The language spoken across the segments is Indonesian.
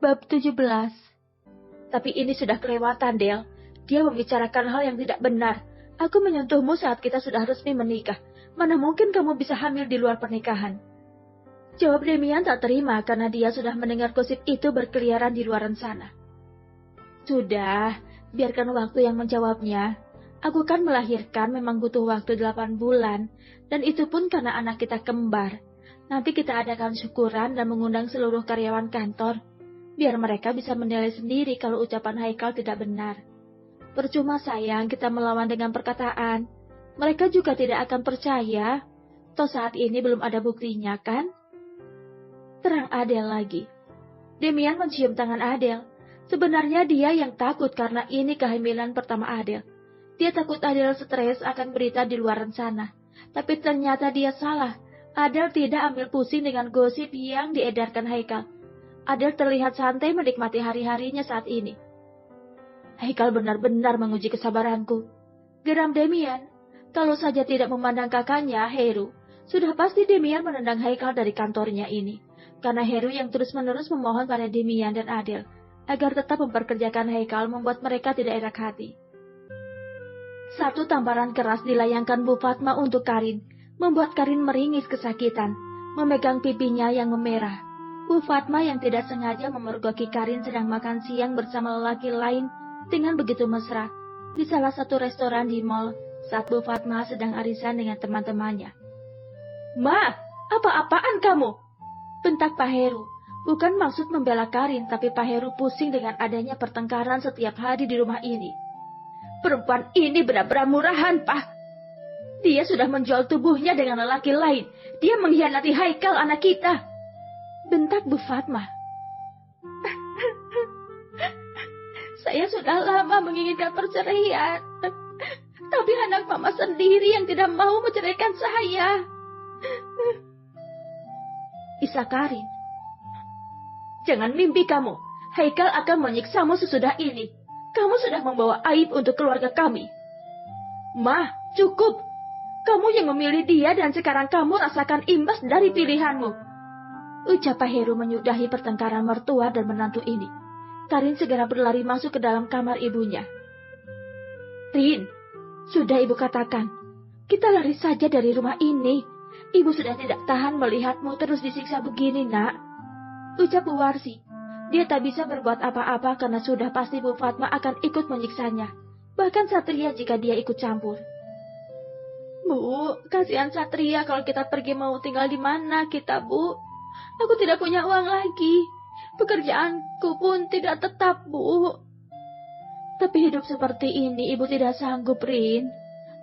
Bab 17. Tapi ini sudah kelewatan, Del. Dia membicarakan hal yang tidak benar. Aku menyentuhmu saat kita sudah resmi menikah. Mana mungkin kamu bisa hamil di luar pernikahan? Jawab Demian tak terima karena dia sudah mendengar gosip itu berkeliaran di luaran sana. Sudah, biarkan waktu yang menjawabnya. Aku kan melahirkan memang butuh waktu 8 bulan. Dan itu pun karena anak kita kembar. Nanti kita adakan syukuran dan mengundang seluruh karyawan kantor. Biar mereka bisa menilai sendiri kalau ucapan Haikal tidak benar. Percuma sayang kita melawan dengan perkataan. Mereka juga tidak akan percaya. Toh saat ini belum ada buktinya kan? Terang Adele lagi. Demian mencium tangan Adele. Sebenarnya dia yang takut karena ini kehamilan pertama Adele. Dia takut Adele stres akan berita di luaran sana. Tapi ternyata dia salah. Adele tidak ambil pusing dengan gosip yang diedarkan Haikal. Adele terlihat santai menikmati hari-harinya saat ini. Haikal benar-benar menguji kesabaranku. Geram Demian. Kalau saja tidak memandang kakaknya, Heru, sudah pasti Demian menendang Haikal dari kantornya ini. Karena Heru yang terus-menerus memohon pada Demian dan Adele agar tetap memperkerjakan Haikal membuat mereka tidak enak hati. Satu tamparan keras dilayangkan Bu Fatma untuk Karin, membuat Karin meringis kesakitan, memegang pipinya yang memerah. Bu Fatma yang tidak sengaja memergoki Karin sedang makan siang bersama lelaki lain dengan begitu mesra di salah satu restoran di mall saat Bu Fatma sedang arisan dengan teman-temannya. Ma, apa-apaan kamu? Bentak Pak Heru. Bukan maksud membela Karin, tapi Pak Heru pusing dengan adanya pertengkaran setiap hari di rumah ini. Perempuan ini benar-benar murahan, Pak. Dia sudah menjual tubuhnya dengan lelaki lain. Dia mengkhianati Haikal anak kita. Bentak Bu Fatma. Saya sudah lama menginginkan perceraian. Tapi anak mama sendiri yang tidak mau menceraikan saya. Isa Karin. Jangan mimpi kamu. Haikal akan menyiksamu sesudah ini. Kamu sudah membawa aib untuk keluarga kami. Ma, cukup. Kamu yang memilih dia dan sekarang kamu rasakan imbas dari pilihanmu. Ucap Pak Heru menyudahi pertengkaran mertua dan menantu ini. Karin segera berlari masuk ke dalam kamar ibunya. Rin, sudah ibu katakan. Kita lari saja dari rumah ini. Ibu sudah tidak tahan melihatmu terus disiksa begini, nak. Ucap Bu Warsi. Dia tak bisa berbuat apa-apa karena sudah pasti Bu Fatma akan ikut menyiksanya. Bahkan Satria jika dia ikut campur. Bu, kasihan Satria kalau kita pergi mau tinggal di mana kita, Bu? Aku tidak punya uang lagi. Pekerjaanku pun tidak tetap, Bu. Tapi hidup seperti ini ibu tidak sanggup, Rin.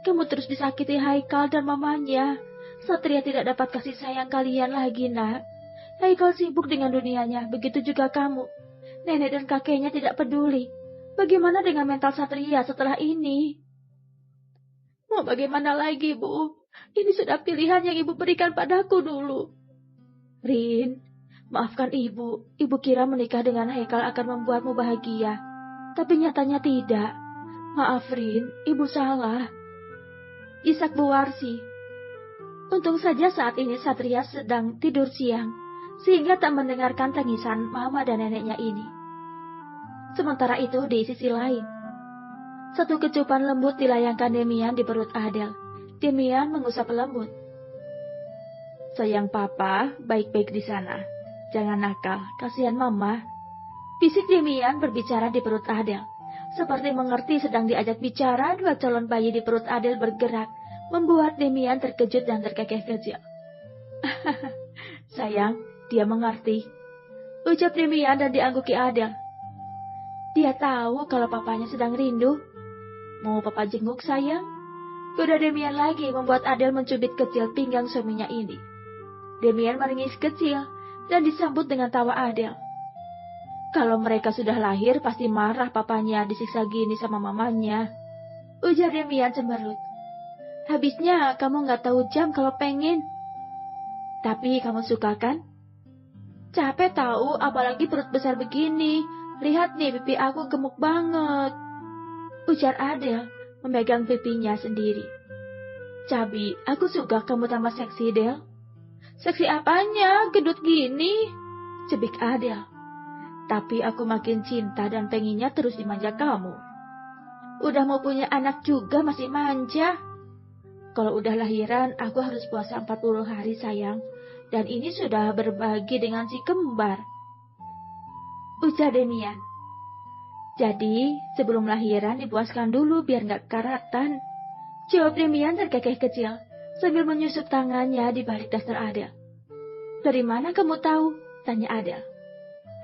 Kamu terus disakiti Haikal dan mamanya. Satria tidak dapat kasih sayang kalian lagi, nak. Haikal sibuk dengan dunianya, begitu juga kamu. Nenek dan kakeknya tidak peduli. Bagaimana dengan mental Satria setelah ini? Mau bagaimana lagi, Bu? Ini sudah pilihan yang ibu berikan padaku dulu. Rin, maafkan ibu. Ibu kira menikah dengan Haikal akan membuatmu bahagia. Tapi nyatanya tidak. Maaf, Rin, ibu salah. Isak Bu Warsi. Untung saja saat ini Satria sedang tidur siang, sehingga tak mendengarkan tangisan mama dan neneknya ini. Sementara itu di sisi lain, satu kecupan lembut dilayangkan Demian di perut Adele. Demian mengusap lembut. Sayang papa, baik-baik di sana. Jangan nakal, kasihan mama. Bisik Demian berbicara di perut Adele. Seperti mengerti sedang diajak bicara, dua calon bayi di perut Adele bergerak, membuat Demian terkejut dan terkekeh-kejut. Sayang, dia mengerti. Ucap Demian dan diangguki Adele. Dia tahu kalau papanya sedang rindu. Mau papa jenguk, sayang? Goda Demian lagi membuat Adele mencubit kecil pinggang suaminya ini. Demian meringis kecil dan disambut dengan tawa Adele. Kalau mereka sudah lahir pasti marah papanya disiksa gini sama mamanya. Ujar Demian cemberut. Habisnya kamu nggak tahu jam kalau pengen. Tapi kamu suka kan? Capek tahu, apalagi perut besar begini. Lihat nih, pipi aku gemuk banget. Ujar Adele, memegang pipinya sendiri. Cabi, aku suka kamu tambah seksi, Del. Seksi apanya? Gendut gini? Cebik Adele. Tapi aku makin cinta dan pengennya terus dimanja kamu. Udah mau punya anak juga masih manja. Kalau udah lahiran, aku harus puasa 40 hari sayang. Dan ini sudah berbagi dengan si kembar. Ujar Demian. Jadi, sebelum lahiran dipuaskan dulu biar gak karatan. Jawab Demian terkekeh kecil, sambil menyusup tangannya di balik daster Adele. Dari mana kamu tahu? Tanya Adele.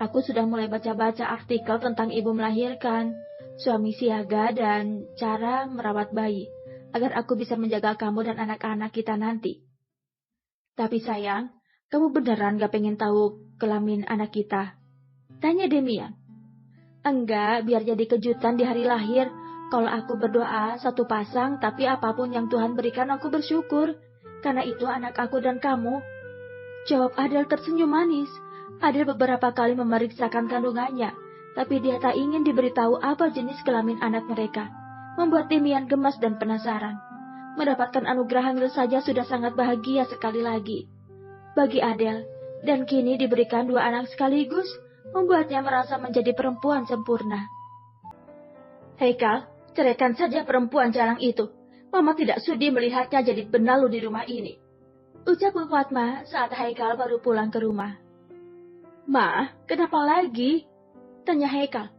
Aku sudah mulai baca-baca artikel tentang ibu melahirkan, suami siaga, dan cara merawat bayi, agar aku bisa menjaga kamu dan anak-anak kita nanti. Tapi sayang, kamu beneran gak pengen tahu kelamin anak kita? Tanya Demian. Enggak, biar jadi kejutan di hari lahir. Kalau aku berdoa satu pasang, tapi apapun yang Tuhan berikan aku bersyukur. Karena itu anak aku dan kamu. Jawab Adele tersenyum manis. Adele beberapa kali memeriksakan kandungannya, tapi dia tak ingin diberitahu apa jenis kelamin anak mereka. Membuat Demian gemas dan penasaran. Mendapatkan anugerah hamil saja sudah sangat bahagia sekali lagi. Bagi Adele, dan kini diberikan 2 anak sekaligus, membuatnya merasa menjadi perempuan sempurna. Haikal, ceraikan saja perempuan jarang itu. Mama tidak sudi melihatnya jadi benalu di rumah ini. Ucap Bu Fatma saat Haikal baru pulang ke rumah. Ma, kenapa lagi? Tanya Haikal.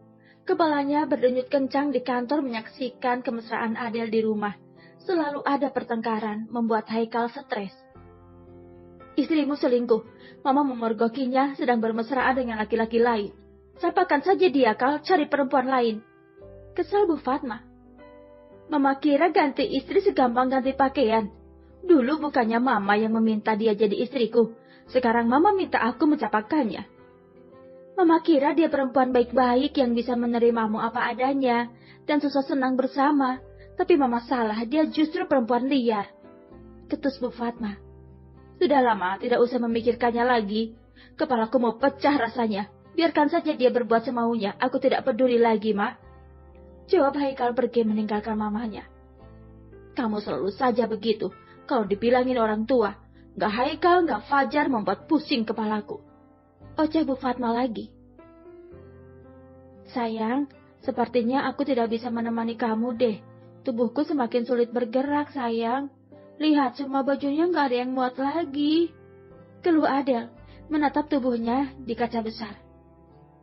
Kepalanya berdenyut kencang di kantor menyaksikan kemesraan Adele di rumah. Selalu ada pertengkaran, membuat Haikal stres. Istrimu selingkuh. Mama memergokinya sedang bermesraan dengan laki-laki lain. Sapakan saja dia, Kal, cari perempuan lain. Kesal Bu Fatma. Mama kira ganti istri segampang ganti pakaian. Dulu bukannya Mama yang meminta dia jadi istriku. Sekarang Mama minta aku mencapakannya. Mama kira dia perempuan baik-baik yang bisa menerimamu apa adanya dan susah senang bersama. Tapi Mama salah, dia justru perempuan liar. Ketus Bu Fatma. Sudah lama, tidak usah memikirkannya lagi. Kepalaku mau pecah rasanya. Biarkan saja dia berbuat semaunya. Aku tidak peduli lagi, Ma. Jawab Haikal pergi meninggalkan mamanya. Kamu selalu saja begitu. Kalau dibilangin orang tua. Gak Haikal, gak Fajar membuat pusing kepalaku. Oceh Bu Fatma lagi. Sayang, sepertinya aku tidak bisa menemani kamu deh. Tubuhku semakin sulit bergerak, sayang. Lihat, semua bajunya nggak ada yang muat lagi. Keluh Adele, menatap tubuhnya di kaca besar.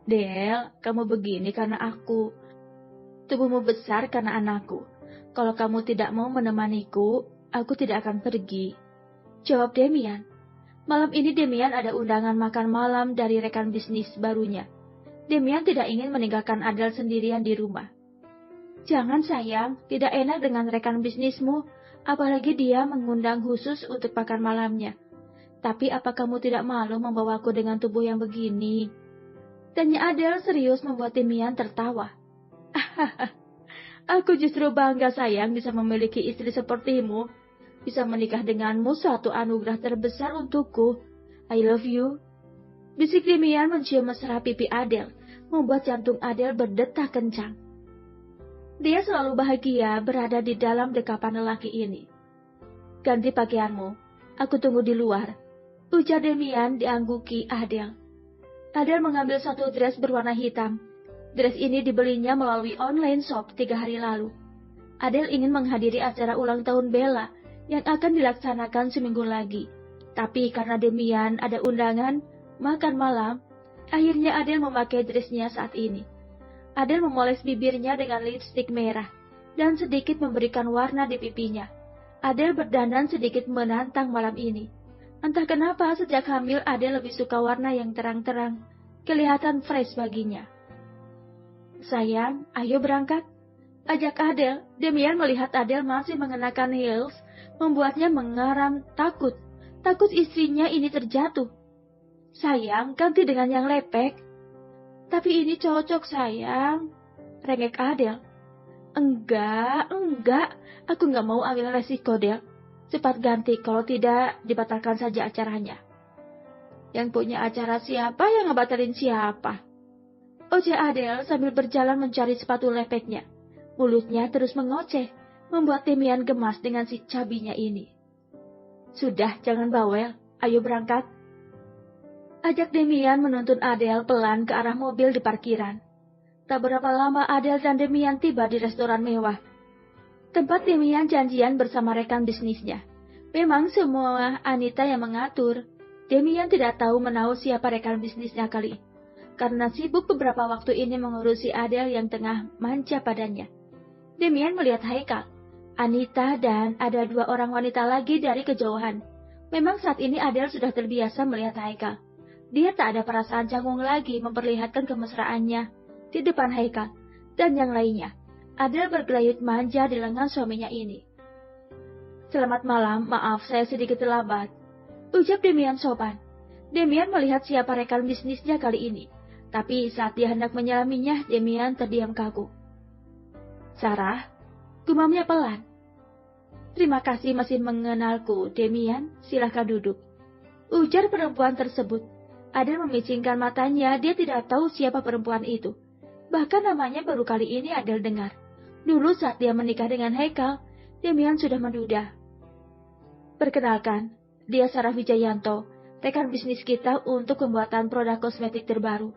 Del, kamu begini karena aku. Tubuhmu besar karena anakku. Kalau kamu tidak mau menemaniku, aku tidak akan pergi. Jawab Demian. Malam ini Demian ada undangan makan malam dari rekan bisnis barunya. Demian tidak ingin meninggalkan Adele sendirian di rumah. Jangan sayang, tidak enak dengan rekan bisnismu. Apalagi dia mengundang khusus untuk makan malamnya. Tapi apa kamu tidak malu membawaku dengan tubuh yang begini? Tanya Adele serius membuat Demian tertawa. Aku justru bangga sayang bisa memiliki istri sepertimu. Bisa menikah denganmu suatu anugerah terbesar untukku. I love you. Bisik Demian mencium mesra pipi Adele, membuat jantung Adele berdetak kencang. Dia selalu bahagia berada di dalam dekapan lelaki ini. Ganti pakaianmu, aku tunggu di luar. Ujar Demian diangguki Adele. Adele mengambil satu dress berwarna hitam. Dress ini dibelinya melalui online shop 3 hari lalu. Adele ingin menghadiri acara ulang tahun Bella yang akan dilaksanakan seminggu lagi. Tapi karena Demian ada undangan makan malam, akhirnya Adele memakai dressnya saat ini. Adele memoles bibirnya dengan lipstik merah dan sedikit memberikan warna di pipinya. Adele berdandan sedikit menantang malam ini. Entah kenapa sejak hamil Adele lebih suka warna yang terang-terang. Kelihatan fresh baginya. Sayang, ayo berangkat. Ajak Adele. Demian melihat Adele masih mengenakan heels, membuatnya mengaram takut. Takut istrinya ini terjatuh. Sayang, ganti dengan yang lepek. Tapi ini cocok sayang. Rengek Adele. Enggak. Aku nggak mau ambil resiko, Del. Cepat ganti, kalau tidak dibatalkan saja acaranya. Yang punya acara siapa yang ngebatalin siapa? Oceh Adele sambil berjalan mencari sepatu lepeknya. Mulutnya terus mengoceh, membuat Demian gemas dengan si cabinya ini. Sudah, jangan bawel. Ayo berangkat. Ajak Demian menuntun Adele pelan ke arah mobil di parkiran. Tak berapa lama Adele dan Demian tiba di restoran mewah. Tempat Demian janjian bersama rekan bisnisnya. Memang semua Anita yang mengatur. Demian tidak tahu menahu siapa rekan bisnisnya kali. Karena sibuk beberapa waktu ini mengurusi Adele yang tengah manja padanya. Demian melihat Haikal, Anita, dan ada 2 orang wanita lagi dari kejauhan. Memang saat ini Adele sudah terbiasa melihat Haikal. Dia tak ada perasaan canggung lagi memperlihatkan kemesraannya di depan Haikal dan yang lainnya. Adele bergelayut manja di lengan suaminya ini. "Selamat malam, maaf saya sedikit terlambat," ucap Demian sopan. Demian melihat siapa rekan bisnisnya kali ini. Tapi saat dia hendak menyalaminya, Demian terdiam kaku. "Sarah," gumamnya pelan. "Terima kasih masih mengenalku, Demian. Silahkan duduk," ujar perempuan tersebut. Adele memicingkan matanya, dia tidak tahu siapa perempuan itu. Bahkan namanya baru kali ini Adele dengar. Dulu saat dia menikah dengan Haikal, Demian sudah menduda. "Perkenalkan, dia Sarah Wijayanto, rekan bisnis kita untuk pembuatan produk kosmetik terbaru.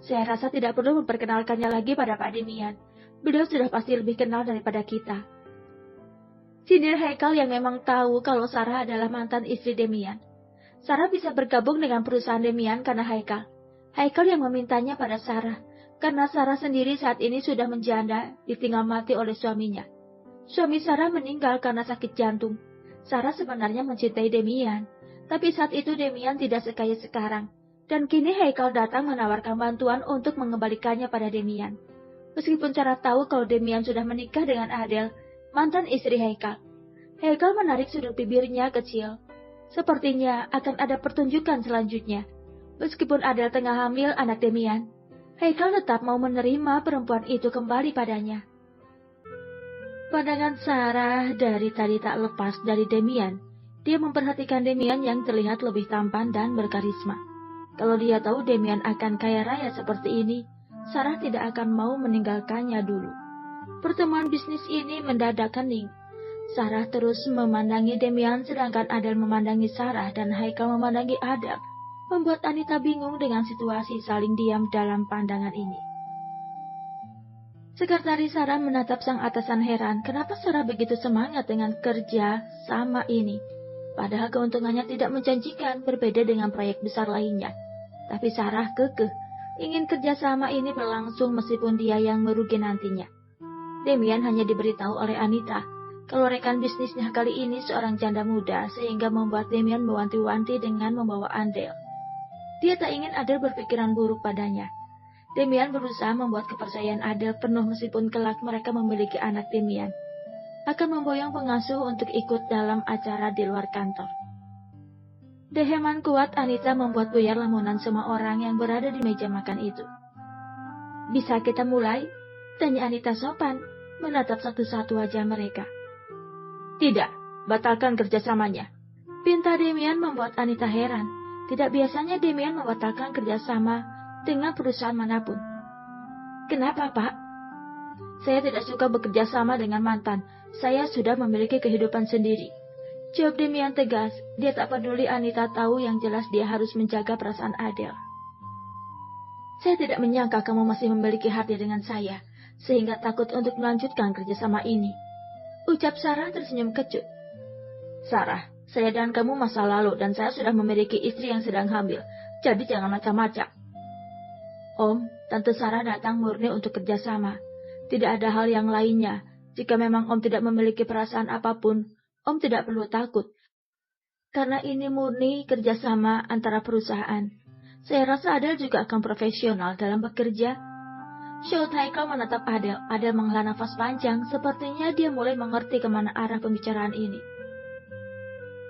Saya rasa tidak perlu memperkenalkannya lagi pada Pak Demian. Beliau sudah pasti lebih kenal daripada kita," sindir Haikal yang memang tahu kalau Sarah adalah mantan istri Demian. Sarah bisa bergabung dengan perusahaan Demian karena Haikal. Haikal yang memintanya pada Sarah, karena Sarah sendiri saat ini sudah menjanda, ditinggal mati oleh suaminya. Suami Sarah meninggal karena sakit jantung. Sarah sebenarnya mencintai Demian, tapi saat itu Demian tidak sekaya sekarang. Dan kini Haikal datang menawarkan bantuan untuk mengembalikannya pada Demian. Meskipun Sarah tahu kalau Demian sudah menikah dengan Adele, mantan istri Haikal. Haikal menarik sudut bibirnya kecil. Sepertinya akan ada pertunjukan selanjutnya. Meskipun Adele tengah hamil anak Demian, Haikal tetap mau menerima perempuan itu kembali padanya. Pandangan Sarah dari tadi tak lepas dari Demian. Dia memperhatikan Demian yang terlihat lebih tampan dan berkarisma. Kalau dia tahu Demian akan kaya raya seperti ini, Sarah tidak akan mau meninggalkannya dulu. Pertemuan bisnis ini mendadak hening. Sarah terus memandangi Demian sedangkan Adele memandangi Sarah dan Haikal memandangi Adele, membuat Anita bingung dengan situasi saling diam dalam pandangan ini. Sekretaris Sarah menatap sang atasan heran kenapa Sarah begitu semangat dengan kerja sama ini. Padahal keuntungannya tidak menjanjikan, berbeda dengan proyek besar lainnya. Tapi Sarah kekeh ingin kerja sama ini berlangsung meskipun dia yang merugi nantinya. Demian hanya diberitahu oleh Anita kalau rekan bisnisnya kali ini seorang janda muda, sehingga membuat Demian mewanti-wanti dengan membawa Adele. Dia tak ingin Adele berpikiran buruk padanya. Demian berusaha membuat kepercayaan Adele penuh meskipun kelak mereka memiliki anak. Demian akan memboyong pengasuh untuk ikut dalam acara di luar kantor. Deheman kuat Anita membuat buyar lamunan semua orang yang berada di meja makan itu. "Bisa kita mulai?" tanya Anita sopan, menatap satu-satu wajah mereka. "Tidak, batalkan kerjasamanya," pinta Demian membuat Anita heran. Tidak biasanya Demian membatalkan kerjasama dengan perusahaan manapun. "Kenapa, Pak?" "Saya tidak suka bekerja sama dengan mantan. Saya sudah memiliki kehidupan sendiri," jawab Demian tegas. Dia tak peduli Anita tahu, yang jelas dia harus menjaga perasaan Adele. "Saya tidak menyangka kamu masih memiliki hati dengan saya, sehingga takut untuk melanjutkan kerjasama ini," ucap Sarah tersenyum kecut. "Sarah, saya dan kamu masa lalu dan saya sudah memiliki istri yang sedang hamil, jadi jangan macam-macam." "Om, Tante Sarah datang murni untuk kerjasama. Tidak ada hal yang lainnya. Jika memang Om tidak memiliki perasaan apapun, Om tidak perlu takut. Karena ini murni kerjasama antara perusahaan. Saya rasa Adele juga akan profesional dalam bekerja." Syaud Haikal menatap Adele. Adele menghela nafas panjang, sepertinya dia mulai mengerti kemana arah pembicaraan ini.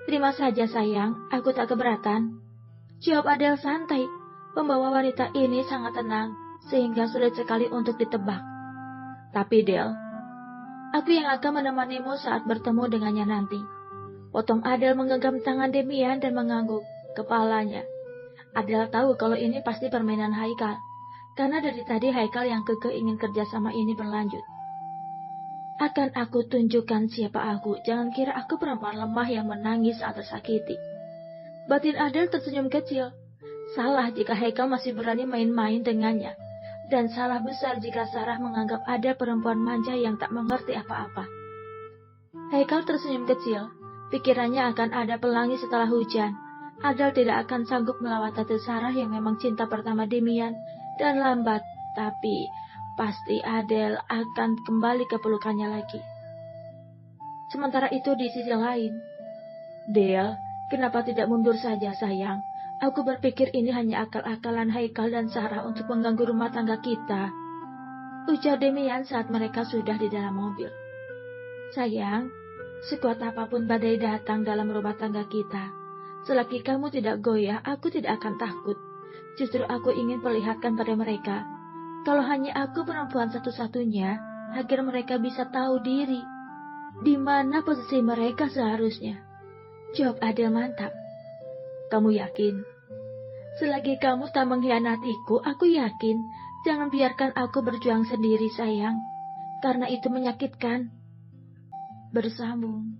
"Terima saja sayang, aku tak keberatan," jawab Adele santai. Pembawa wanita ini sangat tenang, sehingga sulit sekali untuk ditebak. "Tapi Del, aku yang akan menemanimu saat bertemu dengannya nanti," potong Adele menggenggam tangan Demian dan mengangguk kepalanya. Adele tahu kalau ini pasti permainan Haikal, karena dari tadi Haikal yang kekeh ingin kerjasama ini berlanjut. "Akan aku tunjukkan siapa aku, jangan kira aku perempuan lemah yang menangis saat tersakiti." Batin Adele tersenyum kecil. Salah jika Haikal masih berani main-main dengannya. Dan salah besar jika Sarah menganggap ada perempuan manja yang tak mengerti apa-apa. Haikal tersenyum kecil. Pikirannya akan ada pelangi setelah hujan. Adel tidak akan sanggup melawan Tante Sarah yang memang cinta pertama Demian dan lambat. Tapi pasti Adel akan kembali ke pelukannya lagi. Sementara itu di sisi lain, Del, kenapa tidak mundur saja sayang? Aku berpikir ini hanya akal-akalan Haikal dan Sarah untuk mengganggu rumah tangga kita. Ujar Demian saat mereka sudah di dalam mobil. Sayang, sekuat apapun badai datang dalam rumah tangga kita, selagi kamu tidak goyah, aku tidak akan takut. Justru aku ingin perlihatkan pada mereka, kalau hanya aku perempuan satu-satunya, agar mereka bisa tahu diri, di mana posisi mereka seharusnya. Jawab Adel mantap. Kamu yakin? Selagi kamu tak mengkhianatiku, aku yakin. Jangan biarkan aku berjuang sendiri, sayang. Karena itu menyakitkan. Bersambung.